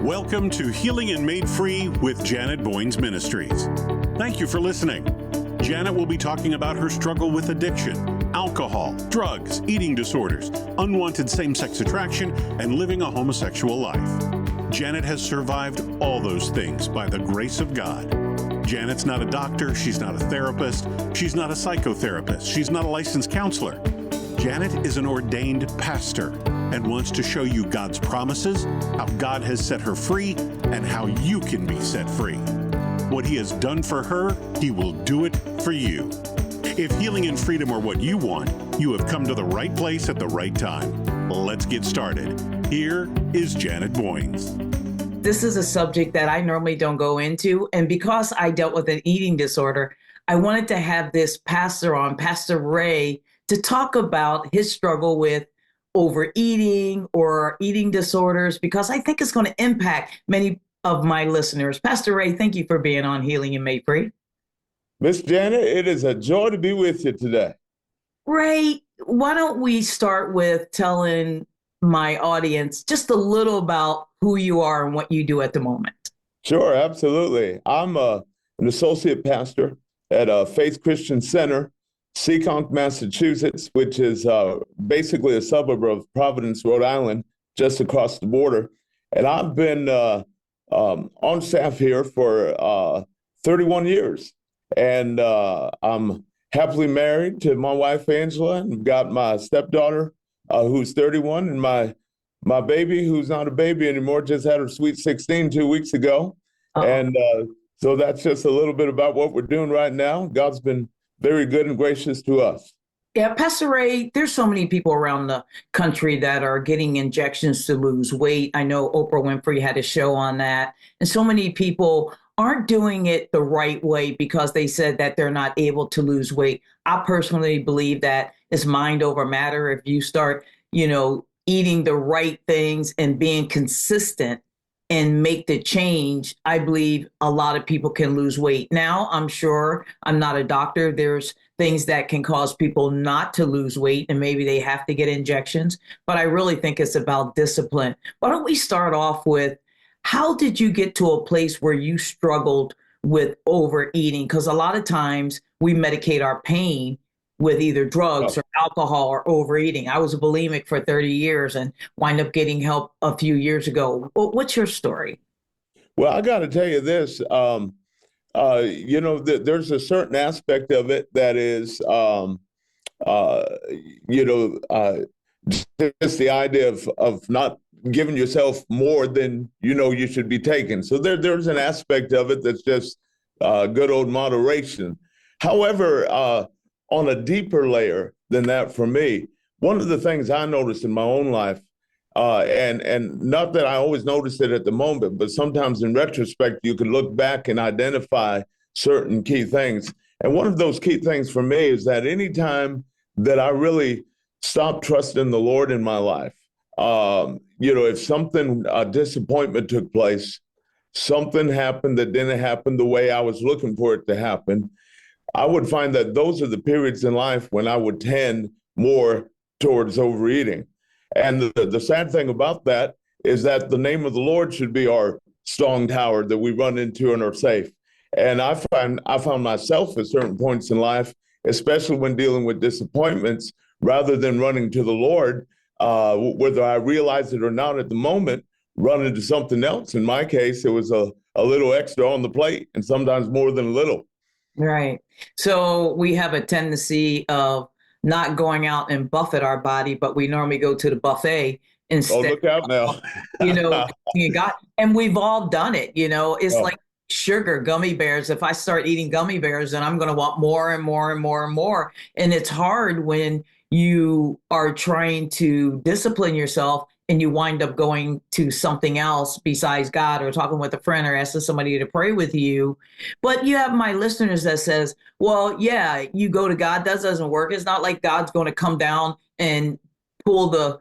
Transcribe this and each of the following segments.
Welcome to Healing and Made Free with Janet Boynes Ministries. Thank you for listening. Janet will be talking about her struggle with addiction, alcohol, drugs, eating disorders, unwanted same-sex attraction, and living a homosexual life. Janet has survived all those things by the grace of God. Janet's not a doctor, she's not a therapist, she's not a psychotherapist, she's not a licensed counselor. Janet is an ordained pastor and wants to show you God's promises, how God has set her free, and how you can be set free. What He has done for her, He will do it for you. If healing and freedom are what you want, you have come to the right place at the right time. Let's get started. Here is Janet Boynes. This is a subject that I normally don't go into, and because I dealt with an eating disorder, I wanted to have this pastor on, Pastor Ray, to talk about his struggle with overeating or eating disorders, because I think it's going to impact many of my listeners. Pastor Ray, thank you for being on Healing and Made Free. Miss Janet, it is a joy to be with you today. Ray, why don't we start with telling my audience just a little about who you are and what you do at the moment? Sure, absolutely. I'm an associate pastor at Faith Christian Center, Seekonk, Massachusetts, which is basically a suburb of Providence, Rhode Island, just across the border. And I've been on staff here for 31 years. And I'm happily married to my wife, Angela, and got my stepdaughter, who's 31, and my baby, who's not a baby anymore, just had her sweet 16 2 weeks ago. Uh-oh. And so that's just a little bit about what we're doing right now. God's been very good and gracious to us. Yeah, Pastor Ray, there's so many people around the country that are getting injections to lose weight. I know Oprah Winfrey had a show on that. And so many people aren't doing it the right way because they said that they're not able to lose weight. I personally believe that it's mind over matter. If you start, eating the right things and being consistent and make the change, I believe a lot of people can lose weight. Now, I'm sure I'm not a doctor. There's things that can cause people not to lose weight, and maybe they have to get injections. But I really think it's about discipline. Why don't we start off with, how did you get to a place where you struggled with overeating? Because a lot of times we medicate our pain with either drugs or alcohol or overeating. I was a bulimic for 30 years and wind up getting help a few years ago. What's your story? Well, I got to tell you this, there's a certain aspect of it that is, just the idea of not giving yourself more than you should be taking. So there's an aspect of it that's just good old moderation. However, on a deeper layer than that for me, one of the things I noticed in my own life, and not that I always noticed it at the moment, but sometimes in retrospect, you can look back and identify certain key things. And one of those key things for me is that anytime that I really stopped trusting the Lord in my life, if something, a disappointment took place, something happened that didn't happen the way I was looking for it to happen, I would find that those are the periods in life when I would tend more towards overeating. And the sad thing about that is that the name of the Lord should be our strong tower that we run into and are safe. And I found myself at certain points in life, especially when dealing with disappointments, rather than running to the Lord, whether I realized it or not at the moment, run into something else. In my case, it was a little extra on the plate, and sometimes more than a little. Right. So we have a tendency of not going out and buffet our body, but we normally go to the buffet instead. Oh, look out now. And we've all done it. It's like sugar, gummy bears. If I start eating gummy bears, then I'm going to want more and more and more and more. And it's hard when you are trying to discipline yourself and you wind up going to something else besides God, or talking with a friend, or asking somebody to pray with you. But you have my listeners that says, well, yeah, you go to God, that doesn't work. It's not like God's going to come down and pull the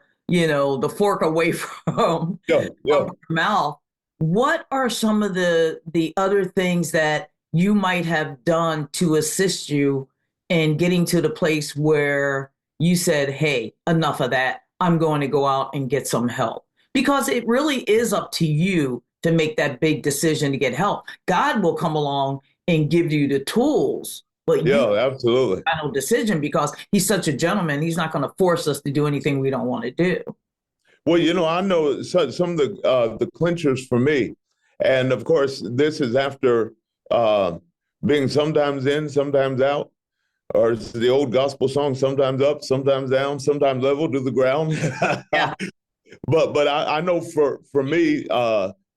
fork away from your mouth. What are some of the other things that you might have done to assist you in getting to the place where you said, hey, enough of that, I'm going to go out and get some help? Because it really is up to you to make that big decision to get help. God will come along and give you the tools, but you Yeah, absolutely. final decision because he's such a gentleman. He's not going to force us to do anything we don't want to do. Well, I know some of the clinchers for me, and of course, this is after being sometimes in, sometimes out, or it's the old gospel song, sometimes up, sometimes down, sometimes level to the ground. Yeah. But I know for me,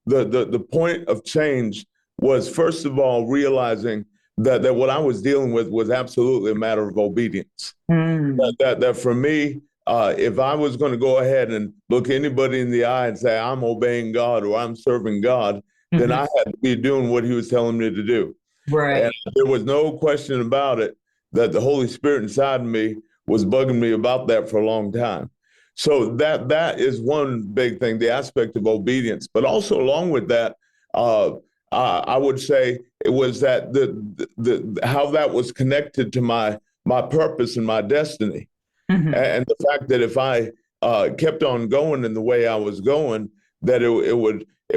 the point of change was first of all realizing that what I was dealing with was absolutely a matter of obedience. Mm. That for me, if I was going to go ahead and look anybody in the eye and say I'm obeying God or I'm serving God, then I had to be doing what He was telling me to do. And Right. there was no question about it that the Holy Spirit inside of me was bugging me about that for a long time. So that is one big thing, the aspect of obedience. But also along with that, I would say it was that the how that was connected to my purpose and my destiny, and the fact that if I kept on going in the way I was going, that it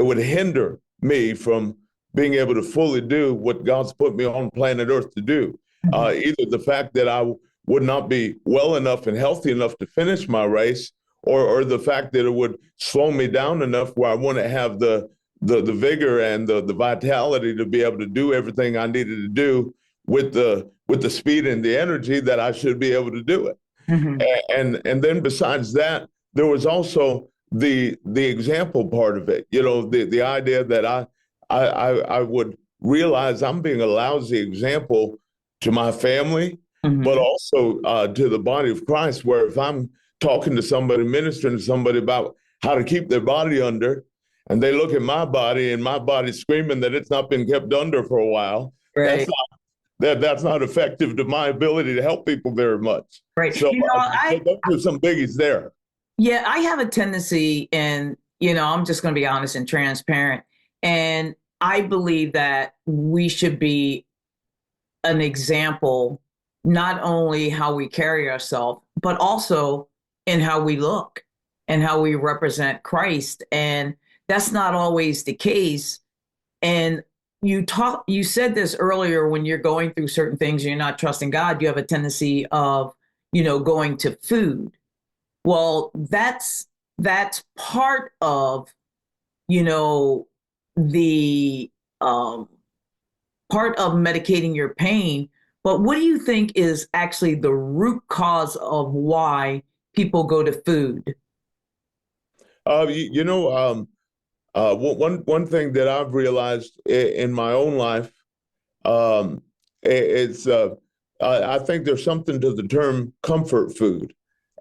would hinder me from being able to fully do what God's put me on planet Earth to do. Either the fact that I would not be well enough and healthy enough to finish my race, or the fact that it would slow me down enough where I wouldn't have the vigor and the vitality to be able to do everything I needed to do with the speed and the energy that I should be able to do it. And then besides that, there was also the example part of it. The idea that I would realize I'm being a lousy example to my family, but also to the body of Christ, where if I'm talking to somebody, ministering to somebody about how to keep their body under, and they look at my body and my body screaming that it's not been kept under for a while, Right. that's not effective to my ability to help people very much. Right. So, I those are some biggies there. yeah, I have a tendency, and I'm just going to be honest and transparent, and I believe that we should be an example, not only how we carry ourselves, but also in how we look and how we represent Christ. And that's not always the case. And you said this earlier, when you're going through certain things, you're not trusting God, you have a tendency of, going to food. Well, that's part of, the part of medicating your pain. But what do you think is actually the root cause of why people go to food? One thing that I've realized in my own life, um, it's I think there's something to the term comfort food,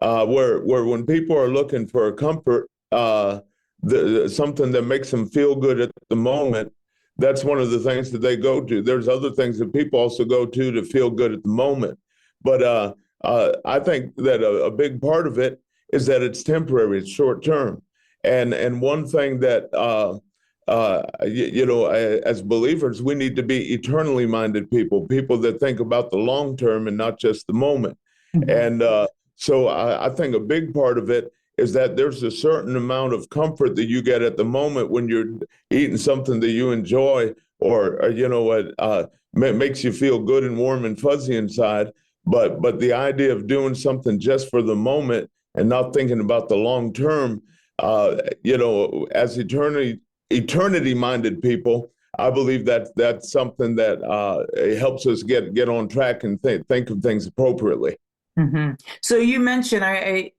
where when people are looking for a comfort, something that makes them feel good at the moment, that's one of the things that they go to. There's other things that people also go to feel good at the moment, but I think that a big part of it is that it's temporary, it's short term. And one thing that as believers, we need to be eternally minded people that think about the long term and not just the moment. And so I think a big part of it is that there's a certain amount of comfort that you get at the moment when you're eating something that you enjoy, or what makes you feel good and warm and fuzzy inside. But the idea of doing something just for the moment and not thinking about the long term, as eternity minded people, I believe that that's something that helps us get on track and think of things appropriately. So you mentioned, I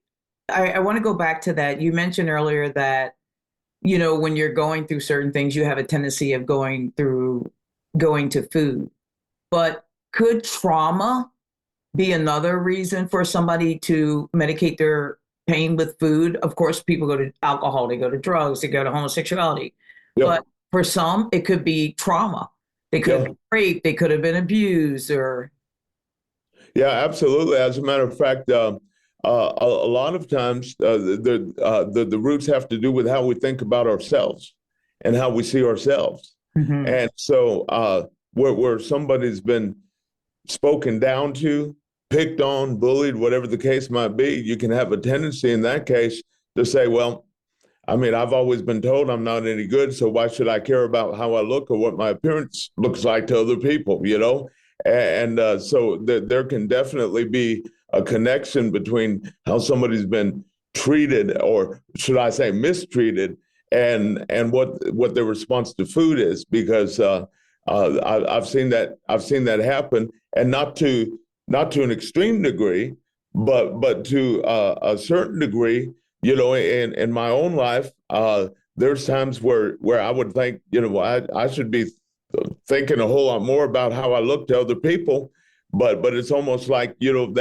want to go back to that. You mentioned earlier that, when you're going through certain things, you have a tendency of going to food. But could trauma be another reason for somebody to medicate their pain with food? Of course, people go to alcohol, they go to drugs, they go to homosexuality. Yep. But for some, it could be trauma. They could have been raped, they could have been abused, or. Yeah, absolutely. As a matter of fact, a lot of times the roots have to do with how we think about ourselves and how we see ourselves. And so where somebody's been spoken down to, picked on, bullied, whatever the case might be, you can have a tendency in that case to say, well, I mean, I've always been told I'm not any good, so why should I care about how I look or what my appearance looks like to other people, you know? And so there can definitely be a connection between how somebody's been treated, or should I say mistreated, and what their response to food is, because I've seen that happen, and not to an extreme degree, but to a certain degree. You know, in my own life, there's times where I would think, you know, I should be thinking a whole lot more about how I look to other people, but it's almost like, you know,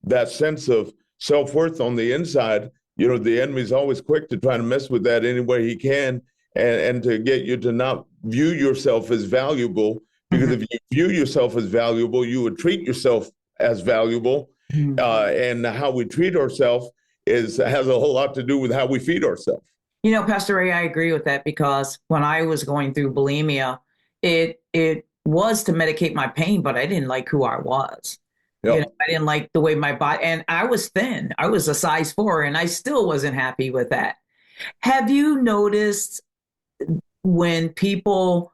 that sense of self-worth on the inside. You know, the enemy's always quick to try to mess with that any way he can, and to get you to not view yourself as valuable, because if you view yourself as valuable, you would treat yourself as valuable. And how we treat ourselves has a whole lot to do with how we feed ourselves. You know, Pastor Ray, I agree with that, because when I was going through bulimia, it was to medicate my pain, but I didn't like who I was. You know, Yep. I didn't like the way my body, and I was thin. I was a size 4, and I still wasn't happy with that. Have you noticed when people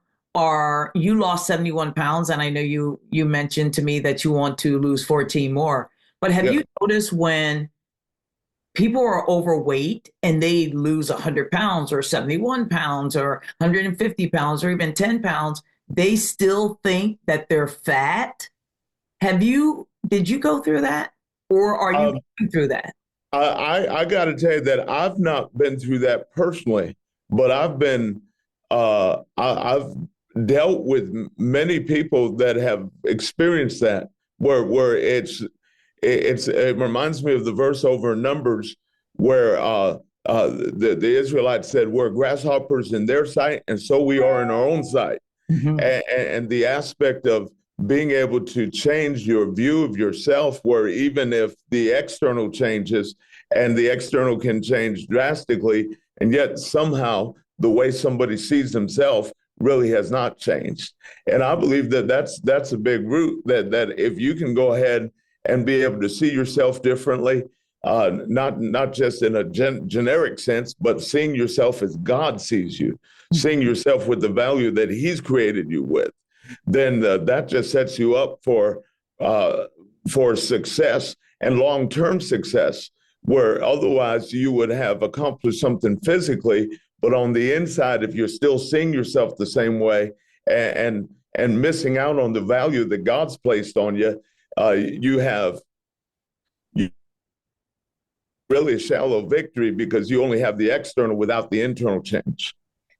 you lost 71 pounds, and I know you mentioned to me that you want to lose 14 more, but have Yep. you noticed when people are overweight and they lose 100 pounds or 71 pounds or 150 pounds or even 10 pounds, they still think that they're fat? Did you go through that? Or are you Um, going through that? I got to tell you that I've not been through that personally, but I've dealt with many people that have experienced that, where it reminds me of the verse over in Numbers, where the Israelites said, "We're grasshoppers in their sight, and so we are in our own sight." Mhm. And the aspect of being able to change your view of yourself, where even if the external changes, and the external can change drastically, and yet somehow the way somebody sees themselves really has not changed. And I believe that that's a big root, that if you can go ahead and be able to see yourself differently, not just in a generic sense, but seeing yourself as God sees you, seeing yourself with the value that He's created you with, then that just sets you up for success and long-term success, where otherwise you would have accomplished something physically, but on the inside, if you're still seeing yourself the same way, and missing out on the value that God's placed on you, you have really a shallow victory, because you only have the external without the internal change.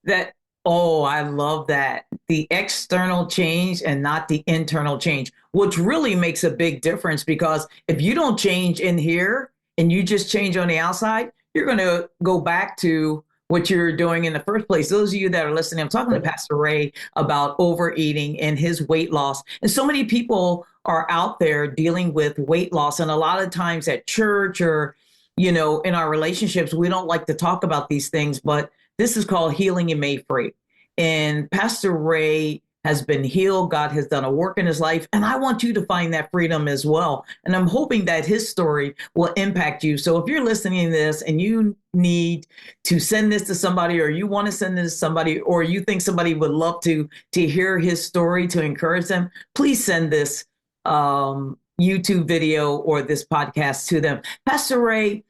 That, oh, I love that. The external change and not the internal change, which really makes a big difference, because if you don't change in here and you just change on the outside, you're going to go back to what you're doing in the first place. Those of you that are listening, I'm talking to Pastor Ray about overeating and his weight loss. And so many people are out there dealing with weight loss. And a lot of times at church, or, you know, in our relationships, we don't like to talk about these things, but this is called Healing and Made Free. And Pastor Ray has been healed. God has done a work in his life. And I want you to find that freedom as well. And I'm hoping that his story will impact you. So if you're listening to this and you need to send this to somebody, or you want to send this to somebody, or you think somebody would love to hear his story to encourage them, please send this YouTube video or this podcast to them. Pastor Ray,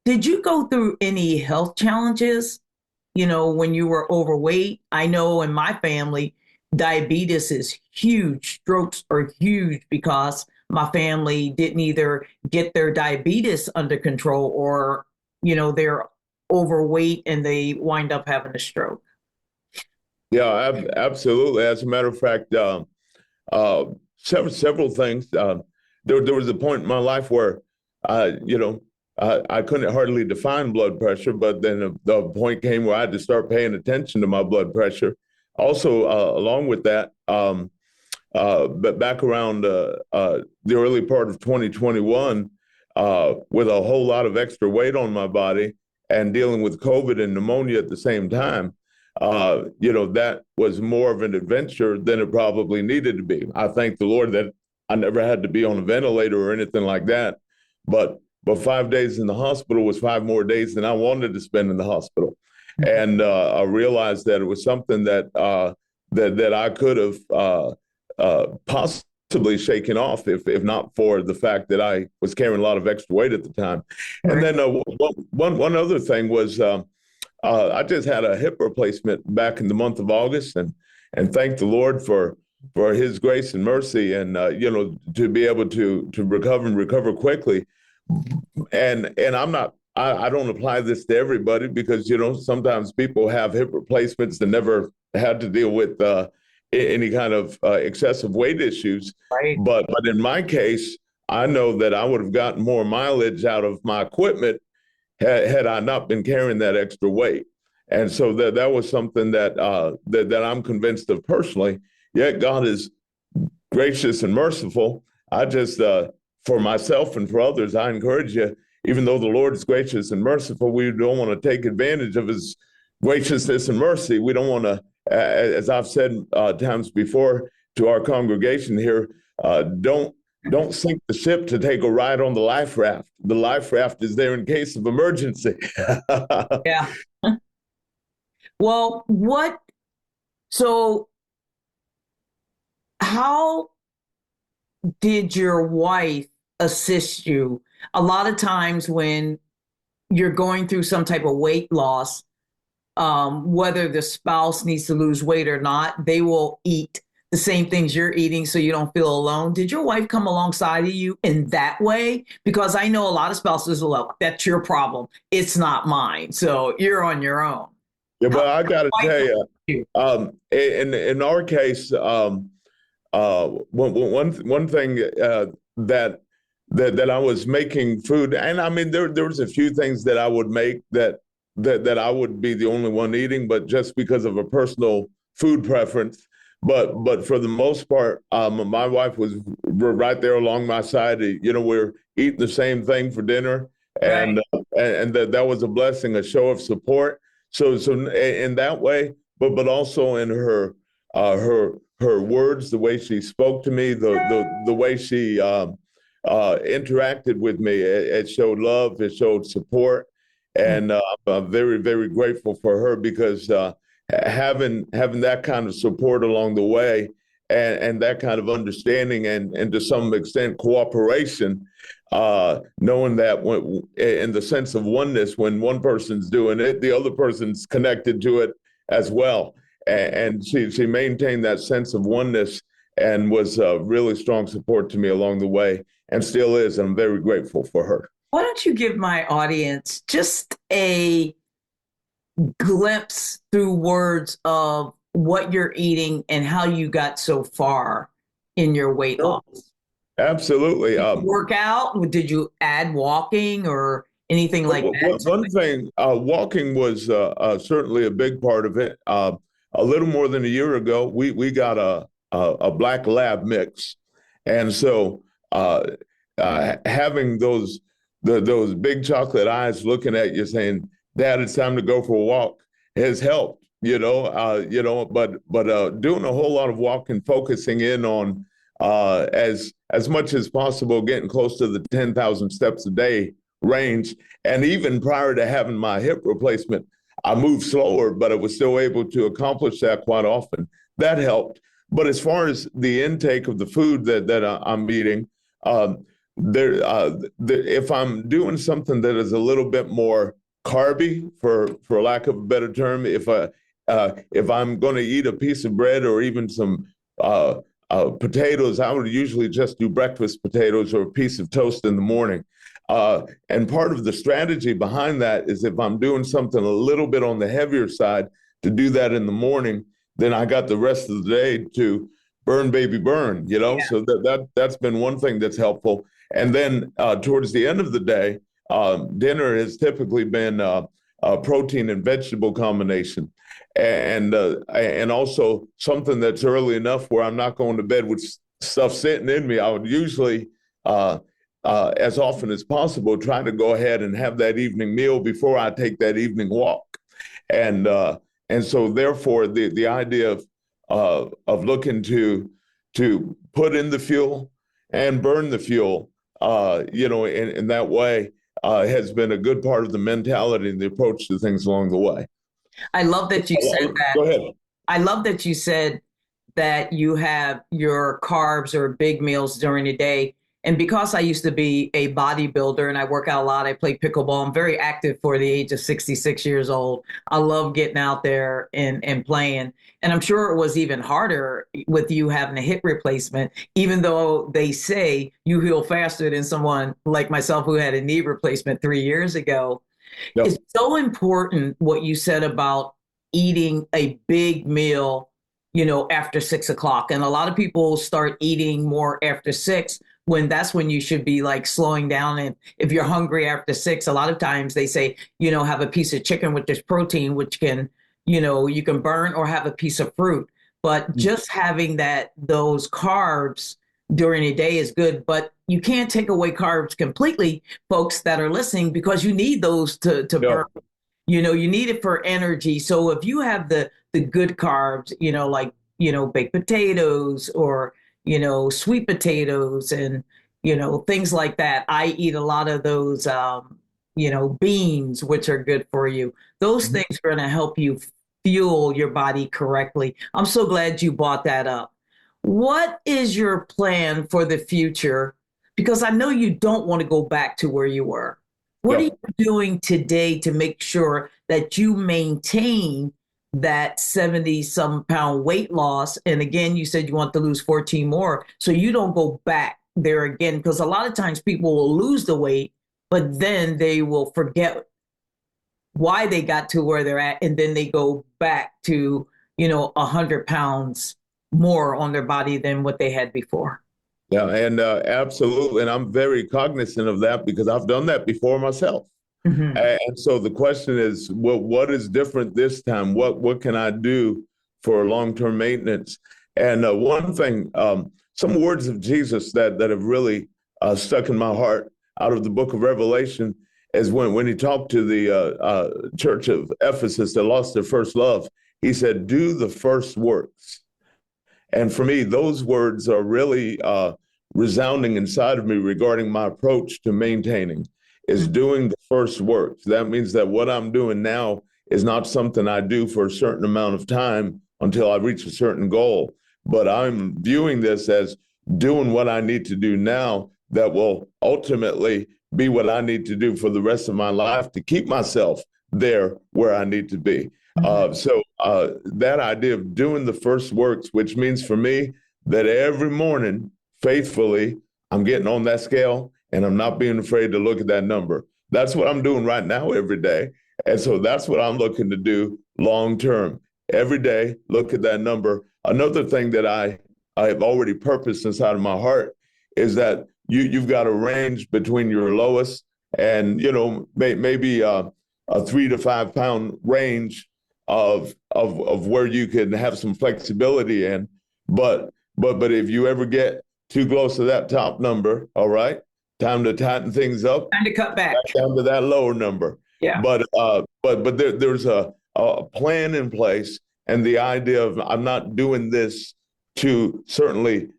did you go through any health challenges, you know, when you were overweight? I know in my family, diabetes is huge. Strokes are huge, because my family didn't either get their diabetes under control, or, you know, they're overweight and they wind up having a stroke. Yeah, absolutely. As a matter of fact, uh, several things. There was a point in my life where, you know, I couldn't hardly define blood pressure, but then the point came where I had to start paying attention to my blood pressure. Also, along with that, but back around the early part of 2021, with a whole lot of extra weight on my body and dealing with COVID and pneumonia at the same time, you know, that was more of an adventure than it probably needed to be. I thank the Lord that I never had to be on a ventilator or anything like that. But but 5 days in the hospital was 5 more days than I wanted to spend in the hospital. And I realized that it was something that that I could have possibly shaken off if not for the fact that I was carrying a lot of extra weight at the time. And then one other thing was I just had a hip replacement back in the month of August, and thank the Lord for His grace and mercy, and to be able to recover and recover quickly. And I don't apply this to everybody because sometimes people have hip replacements that never had to deal with any kind of excessive weight issues. Right. But in my case, I know that I would have gotten more mileage out of my equipment had I not been carrying that extra weight. And so that was something that I'm convinced of personally. Yet God is gracious and merciful. I just, for myself and for others, I encourage you, even though the Lord is gracious and merciful, we don't want to take advantage of His graciousness and mercy. We don't want to, as I've said times before to our congregation here, don't sink the ship to take a ride on the life raft. The life raft is there in case of emergency. Yeah. Well, so how did your wife assist you? A lot of times when you're going through some type of weight loss, whether the spouse needs to lose weight or not, they will eat the same things you're eating so you don't feel alone. Did your wife come alongside of you in that way? Because I know a lot of spouses will look, that's your problem. It's not mine. So you're on your own. Yeah, but I got to tell you, in our case, one thing that I was making food, and I mean there was a few things that I would make that I would be the only one eating, but just because of a personal food preference. But for the most part, my wife was right there along my side. We're eating the same thing for dinner, and that was a blessing, a show of support. So in that way, but also in her words, the way she spoke to me, the way she interacted with me, it showed love, it showed support, and I'm very, very grateful for her because having that kind of support along the way, and that kind of understanding, and to some extent cooperation, knowing that in the sense of oneness, when one person's doing it, the other person's connected to it as well. And she maintained that sense of oneness and was a really strong support to me along the way, and still is. I'm very grateful for her. Why don't you give my audience just a glimpse through words of what you're eating and how you got so far in your weight loss? Absolutely. Did you work out? Did you add walking or anything like that? One thing, walking was certainly a big part of it. A little more than a year ago, we got a black lab mix, and so having those big chocolate eyes looking at you saying, "Dad, it's time to go for a walk," has helped. But doing a whole lot of walking, focusing in on as much as possible, getting close to the 10,000 steps a day range. And even prior to having my hip replacement, I moved slower, but I was still able to accomplish that quite often. That helped. But as far as the intake of the food that I'm eating, if I'm doing something that is a little bit more carby, for lack of a better term, if I'm going to eat a piece of bread or even some potatoes, I would usually just do breakfast potatoes or a piece of toast in the morning. And part of the strategy behind that is if I'm doing something a little bit on the heavier side, to do that in the morning, then I got the rest of the day to burn, baby, burn, Yeah. So that's been one thing that's helpful. And then towards the end of the day, dinner has typically been a protein and vegetable combination. And also something that's early enough where I'm not going to bed with stuff sitting in me. I would usually, as often as possible, try to go ahead and have that evening meal before I take that evening walk. And so therefore the idea of looking to put in the fuel and burn the fuel, in that way, has been a good part of the mentality and the approach to things along the way. I love that you said that. Go ahead. I love that you said that you have your carbs or big meals during the day. And because I used to be a bodybuilder and I work out a lot, I play pickleball. I'm very active for the age of 66 years old. I love getting out there and playing. And I'm sure it was even harder with you having a hip replacement, even though they say you heal faster than someone like myself who had a knee replacement 3 years ago. Yep. It's so important what you said about eating a big meal, after 6 o'clock. And a lot of people start eating more after 6 when that's when you should be like slowing down. And if you're hungry after 6, a lot of times they say, have a piece of chicken with this protein, which can, you can burn, or have a piece of fruit. But just having those carbs during the day is good, but you can't take away carbs completely, folks that are listening, because you need those to burn. You need it for energy. So if you have the good carbs, like, baked potatoes or, sweet potatoes and, things like that. I eat a lot of those, beans, which are good for you. Those things are going to help you fuel your body correctly. I'm so glad you brought that up. What is your plan for the future? Because I know you don't want to go back to where you were. What are you doing today to make sure that you maintain that 70-some pound weight loss? And again, you said you want to lose 14 more, so you don't go back there again. Because a lot of times people will lose the weight, but then they will forget why they got to where they're at. And then they go back to, 100 pounds more on their body than what they had before. Yeah, and absolutely. And I'm very cognizant of that because I've done that before myself. Mm-hmm. And so the question is, what is different this time? What can I do for long-term maintenance? And one thing, some words of Jesus that have really stuck in my heart out of the book of Revelation is when he talked to the church of Ephesus that lost their first love. He said, do the first works. And for me, those words are really resounding inside of me regarding my approach to maintaining, is doing the first works. That means that what I'm doing now is not something I do for a certain amount of time until I reach a certain goal, but I'm viewing this as doing what I need to do now that will ultimately be what I need to do for the rest of my life to keep myself there where I need to be. So that idea of doing the first works, which means for me that every morning, faithfully, I'm getting on that scale and I'm not being afraid to look at that number. That's what I'm doing right now every day. And so that's what I'm looking to do long term. Every day, look at that number. Another thing that I have already purposed inside of my heart is that you've got a range between your lowest and, maybe a 3 to 5 pound range of where you can have some flexibility in. But if you ever get too close to that top number, all right, time to tighten things up. Time to cut back down to that lower number. Yeah. But there's a plan in place, and the idea of I'm not doing this to only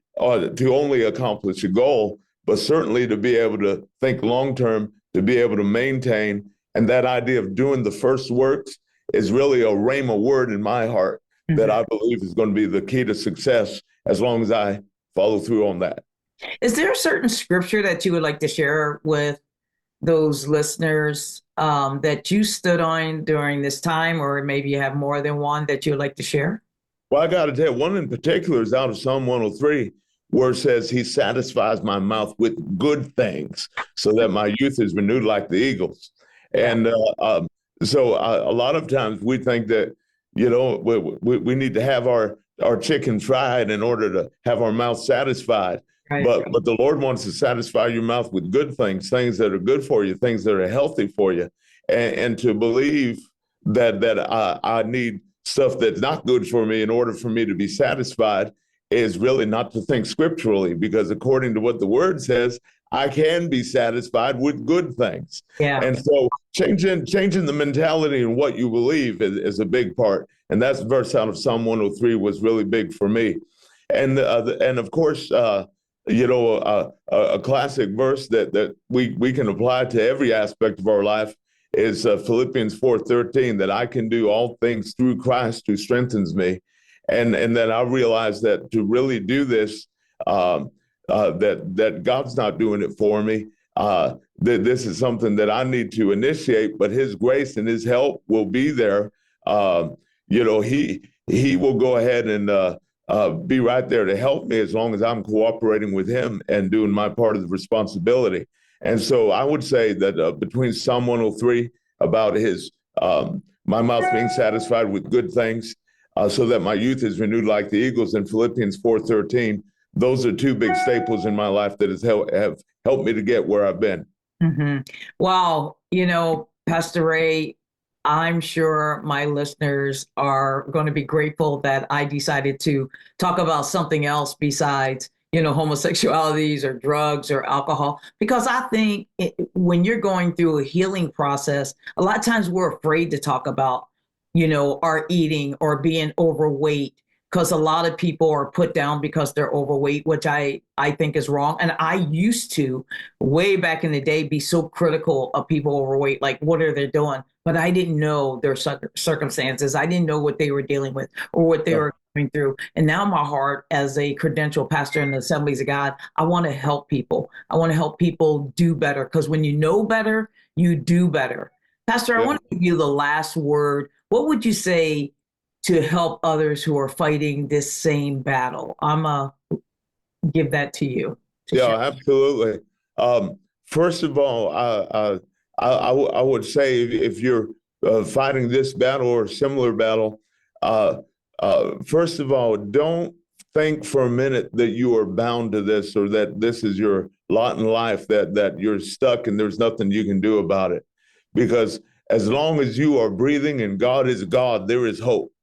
accomplish a goal, but certainly to be able to think long term, to be able to maintain. And that idea of doing the first works is really a rhema word in my heart that I believe is going to be the key to success as long as I follow through on that. Is there a certain scripture that you would like to share with those listeners that you stood on during this time, or maybe you have more than one that you would like to share? Well, I got to tell you, one in particular is out of Psalm 103, where it says, he satisfies my mouth with good things so that my youth is renewed like the eagles. And so a lot of times we think that, we need to have our chicken fried in order to have our mouth satisfied. Right. But the Lord wants to satisfy your mouth with good things, things that are good for you, things that are healthy for you. And to believe that I need stuff that's not good for me in order for me to be satisfied is really not to think scripturally, because according to what the word says, I can be satisfied with good things. Yeah. And so changing the mentality and what you believe is a big part. And that verse out of Psalm 103 was really big for me. And of course, a classic verse that we can apply to every aspect of our life is Philippians 4:13, that I can do all things through Christ who strengthens me. And then I realized that to really do this, that God's not doing it for me. That this is something that I need to initiate, but His grace and His help will be there. He will go ahead and be right there to help me as long as I'm cooperating with Him and doing my part of the responsibility. And so I would say that between Psalm 103 about my mouth being satisfied with good things, so that my youth is renewed like the eagles, and Philippians 4:13, those are two big staples in my life that have helped me to get where I've been. Mm-hmm. Wow. Pastor Ray, I'm sure my listeners are going to be grateful that I decided to talk about something else besides, homosexualities or drugs or alcohol, because I think when you're going through a healing process, a lot of times we're afraid to talk about, our eating or being overweight, because a lot of people are put down because they're overweight, which I think is wrong. And I used to, way back in the day, be so critical of people overweight, like, what are they doing? But I didn't know their circumstances. I didn't know what they were dealing with or what they were going through. And now my heart, as a credentialed pastor in the Assemblies of God, I want to help people. I want to help people do better, because when you know better, you do better. Pastor, I want to give you the last word. What would you say to help others who are fighting this same battle? I'm going to give that to you. Absolutely. First of all, I would say if you're fighting this battle or a similar battle, first of all, don't think for a minute that you are bound to this or that this is your lot in life, that you're stuck and there's nothing you can do about it. Because as long as you are breathing and God is God, there is hope.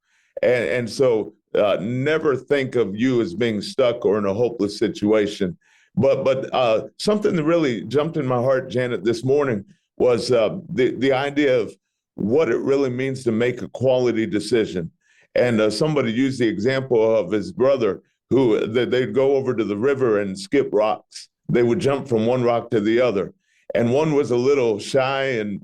And so never think of you as being stuck or in a hopeless situation. But something that really jumped in my heart, Janet, this morning was the idea of what it really means to make a quality decision. And somebody used the example of his brother who they'd go over to the river and skip rocks. They would jump from one rock to the other. And one was a little shy and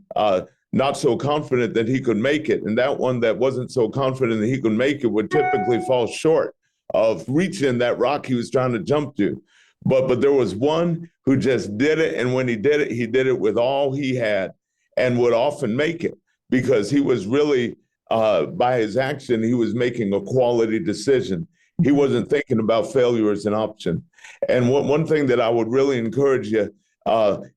not so confident that he could make it. And that one that wasn't so confident that he could make it would typically fall short of reaching that rock he was trying to jump to. But there was one who just did it. And when he did it with all he had and would often make it, because he was really, by his action, he was making a quality decision. He wasn't thinking about failure as an option. And one thing that I would really encourage you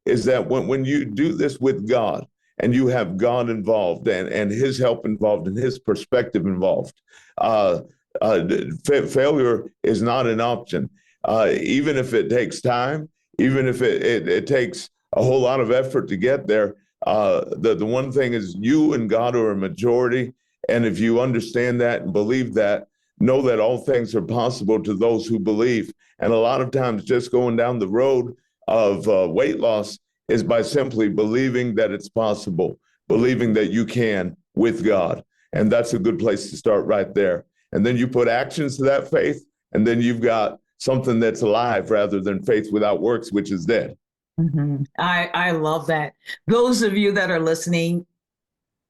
is that when you do this with God, and you have God involved and His help involved and His perspective involved, failure is not an option. Even if it takes time, even if it takes a whole lot of effort to get there, the one thing is you and God are a majority. And if you understand that and believe that, know that all things are possible to those who believe. And a lot of times just going down the road of weight loss is by simply believing that it's possible, believing that you can with God. And that's a good place to start right there. And then you put actions to that faith, and then you've got something that's alive rather than faith without works, which is dead. Mm-hmm. I love that. Those of you that are listening,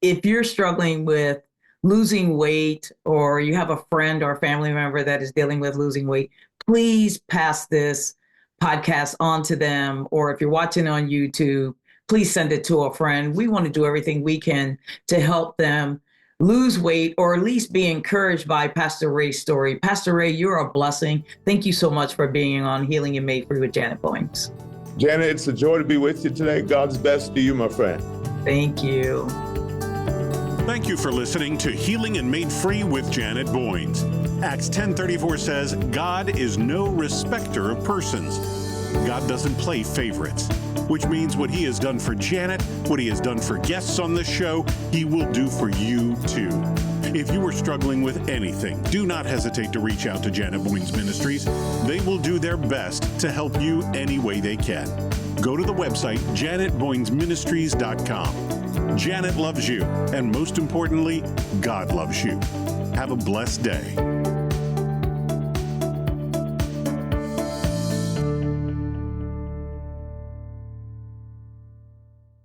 if you're struggling with losing weight, or you have a friend or family member that is dealing with losing weight, please pass this podcast on to them. Or if you're watching on YouTube, please send it to a friend. We want to do everything we can to help them lose weight, or at least be encouraged by Pastor Ray's story. Pastor Ray, you're a blessing. Thank you so much for being on Healing and Made Free with Janet Bowings. Janet, it's a joy to be with you today. God's best to you, my friend. Thank you. Thank you for listening to Healing and Made Free with Janet Bowings. Acts 10:34 says, God is no respecter of persons. God doesn't play favorites, which means what He has done for Janet, what He has done for guests on this show, He will do for you too. If you are struggling with anything, do not hesitate to reach out to Janet Bowings Ministries. They will do their best to help you any way they can. Go to the website, janetbowingsministries.com. Janet loves you, and most importantly, God loves you. Have a blessed day.